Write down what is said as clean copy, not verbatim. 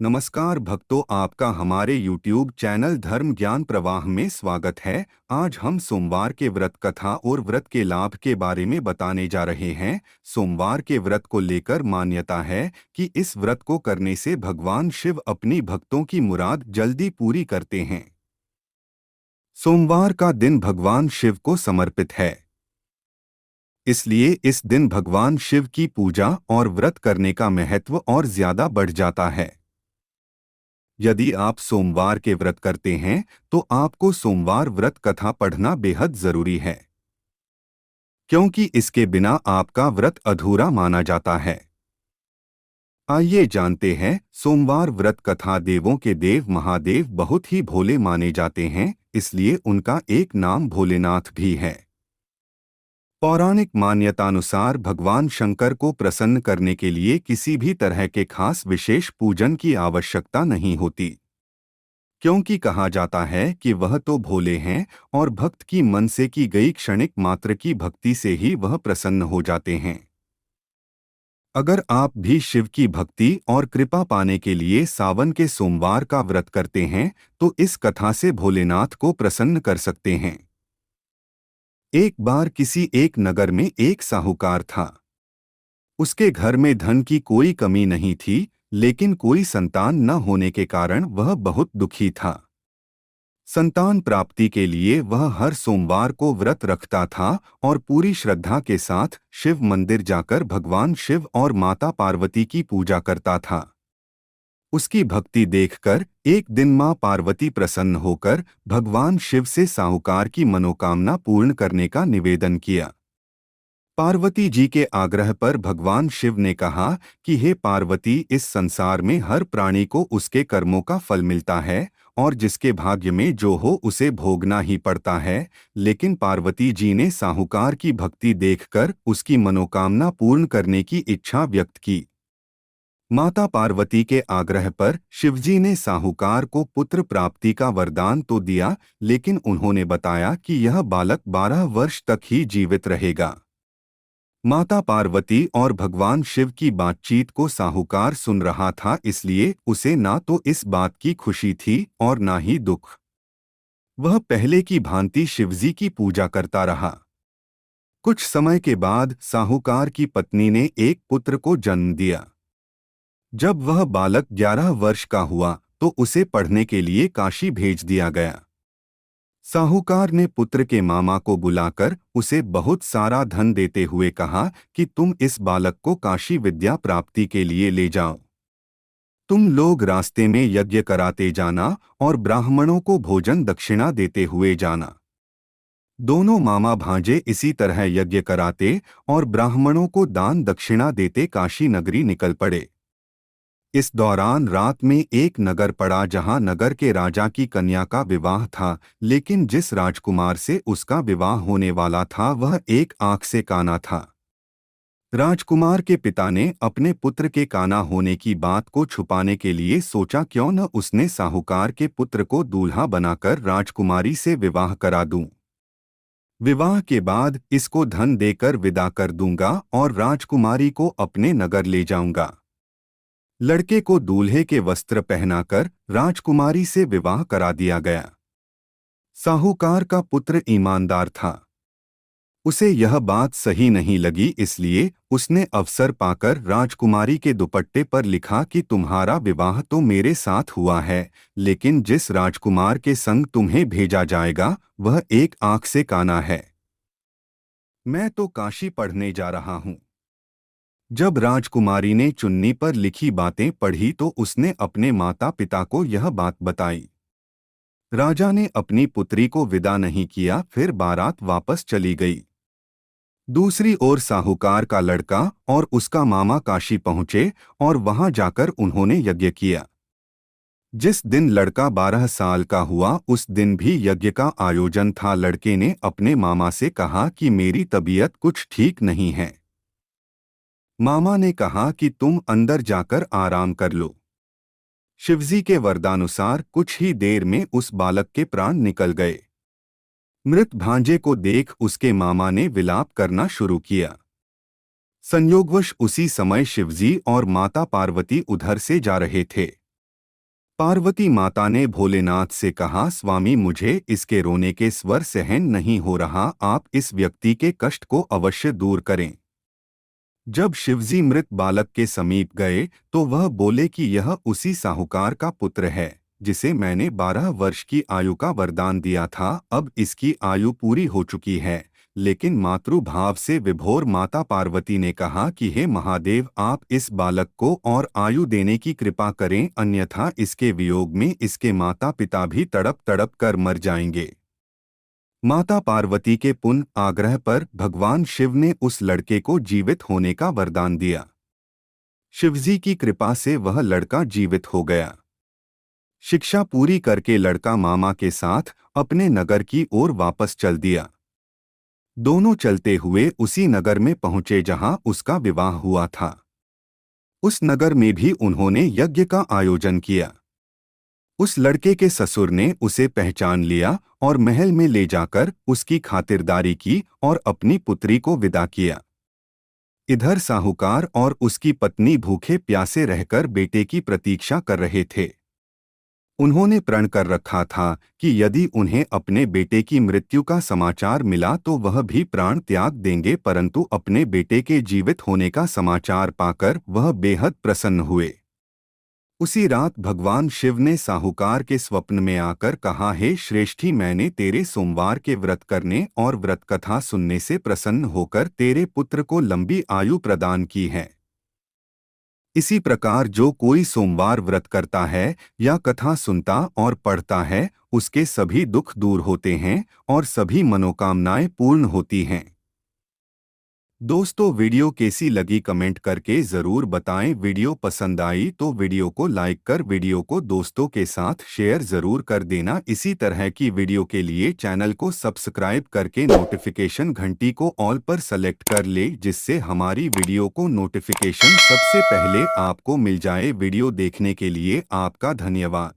नमस्कार भक्तों, आपका हमारे YouTube चैनल धर्म ज्ञान प्रवाह में स्वागत है। आज हम सोमवार के व्रत कथा और व्रत के लाभ के बारे में बताने जा रहे हैं। सोमवार के व्रत को लेकर मान्यता है कि इस व्रत को करने से भगवान शिव अपनी भक्तों की मुराद जल्दी पूरी करते हैं। सोमवार का दिन भगवान शिव को समर्पित है, इसलिए इस दिन भगवान शिव की पूजा और व्रत करने का महत्व और ज्यादा बढ़ जाता है। यदि आप सोमवार के व्रत करते हैं तो आपको सोमवार व्रत कथा पढ़ना बेहद जरूरी है, क्योंकि इसके बिना आपका व्रत अधूरा माना जाता है। आइए जानते हैं सोमवार व्रत कथा। देवों के देव महादेव बहुत ही भोले माने जाते हैं, इसलिए उनका एक नाम भोलेनाथ भी है। पौराणिक मान्यतानुसार भगवान शंकर को प्रसन्न करने के लिए किसी भी तरह के खास विशेष पूजन की आवश्यकता नहीं होती, क्योंकि कहा जाता है कि वह तो भोले हैं और भक्त की मन से की गई क्षणिक मात्र की भक्ति से ही वह प्रसन्न हो जाते हैं। अगर आप भी शिव की भक्ति और कृपा पाने के लिए सावन के सोमवार का व्रत करते हैं तो इस कथा से भोलेनाथ को प्रसन्न कर सकते हैं। एक बार किसी एक नगर में एक साहूकार था। उसके घर में धन की कोई कमी नहीं थी, लेकिन कोई संतान न होने के कारण वह बहुत दुखी था। संतान प्राप्ति के लिए वह हर सोमवार को व्रत रखता था और पूरी श्रद्धा के साथ शिव मंदिर जाकर भगवान शिव और माता पार्वती की पूजा करता था। उसकी भक्ति देखकर एक दिन मां पार्वती प्रसन्न होकर भगवान शिव से साहूकार की मनोकामना पूर्ण करने का निवेदन किया। पार्वती जी के आग्रह पर भगवान शिव ने कहा कि हे पार्वती, इस संसार में हर प्राणी को उसके कर्मों का फल मिलता है और जिसके भाग्य में जो हो उसे भोगना ही पड़ता है। लेकिन पार्वती जी ने साहूकार की भक्ति देखकर उसकी मनोकामना पूर्ण करने की इच्छा व्यक्त की। माता पार्वती के आग्रह पर शिवजी ने साहूकार को पुत्र प्राप्ति का वरदान तो दिया, लेकिन उन्होंने बताया कि यह बालक 12 वर्ष तक ही जीवित रहेगा। माता पार्वती और भगवान शिव की बातचीत को साहूकार सुन रहा था, इसलिए उसे ना तो इस बात की खुशी थी और ना ही दुख। वह पहले की भांति शिवजी की पूजा करता रहा। कुछ समय के बाद साहूकार की पत्नी ने एक पुत्र को जन्म दिया। जब वह बालक 11 वर्ष का हुआ तो उसे पढ़ने के लिए काशी भेज दिया गया। साहूकार ने पुत्र के मामा को बुलाकर उसे बहुत सारा धन देते हुए कहा कि तुम इस बालक को काशी विद्या प्राप्ति के लिए ले जाओ। तुम लोग रास्ते में यज्ञ कराते जाना और ब्राह्मणों को भोजन दक्षिणा देते हुए जाना। दोनों मामा भांजे इसी तरह यज्ञ कराते और ब्राह्मणों को दान दक्षिणा देते काशी नगरी निकल पड़े। इस दौरान रात में एक नगर पड़ा जहां नगर के राजा की कन्या का विवाह था, लेकिन जिस राजकुमार से उसका विवाह होने वाला था वह एक आंख से काना था। राजकुमार के पिता ने अपने पुत्र के काना होने की बात को छुपाने के लिए सोचा क्यों न उसने साहूकार के पुत्र को दूल्हा बनाकर राजकुमारी से विवाह करा दूं। विवाह के बाद इसको धन देकर विदा कर दूंगा और राजकुमारी को अपने नगर ले जाऊंगा। लड़के को दूल्हे के वस्त्र पहनाकर राजकुमारी से विवाह करा दिया गया। साहूकार का पुत्र ईमानदार था। उसे यह बात सही नहीं लगी, इसलिए उसने अवसर पाकर राजकुमारी के दुपट्टे पर लिखा कि तुम्हारा विवाह तो मेरे साथ हुआ है, लेकिन जिस राजकुमार के संग तुम्हें भेजा जाएगा वह एक आंख से काना है। मैं तो काशी पढ़ने जा रहा हूँ। जब राजकुमारी ने चुन्नी पर लिखी बातें पढ़ी तो उसने अपने माता पिता को यह बात बताई। राजा ने अपनी पुत्री को विदा नहीं किया, फिर बारात वापस चली गई। दूसरी ओर साहूकार का लड़का और उसका मामा काशी पहुंचे और वहां जाकर उन्होंने यज्ञ किया। जिस दिन लड़का 12 साल का हुआ उस दिन भी यज्ञ का आयोजन था। लड़के ने अपने मामा से कहा कि मेरी तबीयत कुछ ठीक नहीं है। मामा ने कहा कि तुम अंदर जाकर आराम कर लो। शिवजी के वरदानुसार कुछ ही देर में उस बालक के प्राण निकल गए। मृत भांजे को देख उसके मामा ने विलाप करना शुरू किया। संयोगवश उसी समय शिवजी और माता पार्वती उधर से जा रहे थे। पार्वती माता ने भोलेनाथ से कहा, स्वामी मुझे इसके रोने के स्वर सहन नहीं हो रहा, आप इस व्यक्ति के कष्ट को अवश्य दूर करें। जब शिवजी मृत बालक के समीप गए तो वह बोले कि यह उसी साहूकार का पुत्र है जिसे मैंने 12 वर्ष की आयु का वरदान दिया था। अब इसकी आयु पूरी हो चुकी है। लेकिन मातृभाव से विभोर माता पार्वती ने कहा कि हे महादेव, आप इस बालक को और आयु देने की कृपा करें, अन्यथा इसके वियोग में इसके माता पिता भी तड़प तड़प कर मर जाएंगे। माता पार्वती के पुनः आग्रह पर भगवान शिव ने उस लड़के को जीवित होने का वरदान दिया। शिवजी की कृपा से वह लड़का जीवित हो गया। शिक्षा पूरी करके लड़का मामा के साथ अपने नगर की ओर वापस चल दिया। दोनों चलते हुए उसी नगर में पहुंचे जहां उसका विवाह हुआ था। उस नगर में भी उन्होंने यज्ञ का आयोजन किया। उस लड़के के ससुर ने उसे पहचान लिया और महल में ले जाकर उसकी खातिरदारी की और अपनी पुत्री को विदा किया। इधर साहूकार और उसकी पत्नी भूखे प्यासे रहकर बेटे की प्रतीक्षा कर रहे थे। उन्होंने प्रण कर रखा था कि यदि उन्हें अपने बेटे की मृत्यु का समाचार मिला तो वह भी प्राण त्याग देंगे, परंतु अपने बेटे के जीवित होने का समाचार पाकर वह बेहद प्रसन्न हुए। उसी रात भगवान शिव ने साहूकार के स्वप्न में आकर कहा, हे श्रेष्ठी, मैंने तेरे सोमवार के व्रत करने और व्रत कथा सुनने से प्रसन्न होकर तेरे पुत्र को लंबी आयु प्रदान की है। इसी प्रकार जो कोई सोमवार व्रत करता है या कथा सुनता और पढ़ता है, उसके सभी दुख दूर होते हैं और सभी मनोकामनाएं पूर्ण होती हैं। दोस्तों, वीडियो कैसी लगी कमेंट करके ज़रूर बताएं। वीडियो पसंद आई तो वीडियो को लाइक कर वीडियो को दोस्तों के साथ शेयर ज़रूर कर देना। इसी तरह की वीडियो के लिए चैनल को सब्सक्राइब करके नोटिफिकेशन घंटी को ऑल पर सेलेक्ट कर ले, जिससे हमारी वीडियो को नोटिफिकेशन सबसे पहले आपको मिल जाए। वीडियो देखने के लिए आपका धन्यवाद।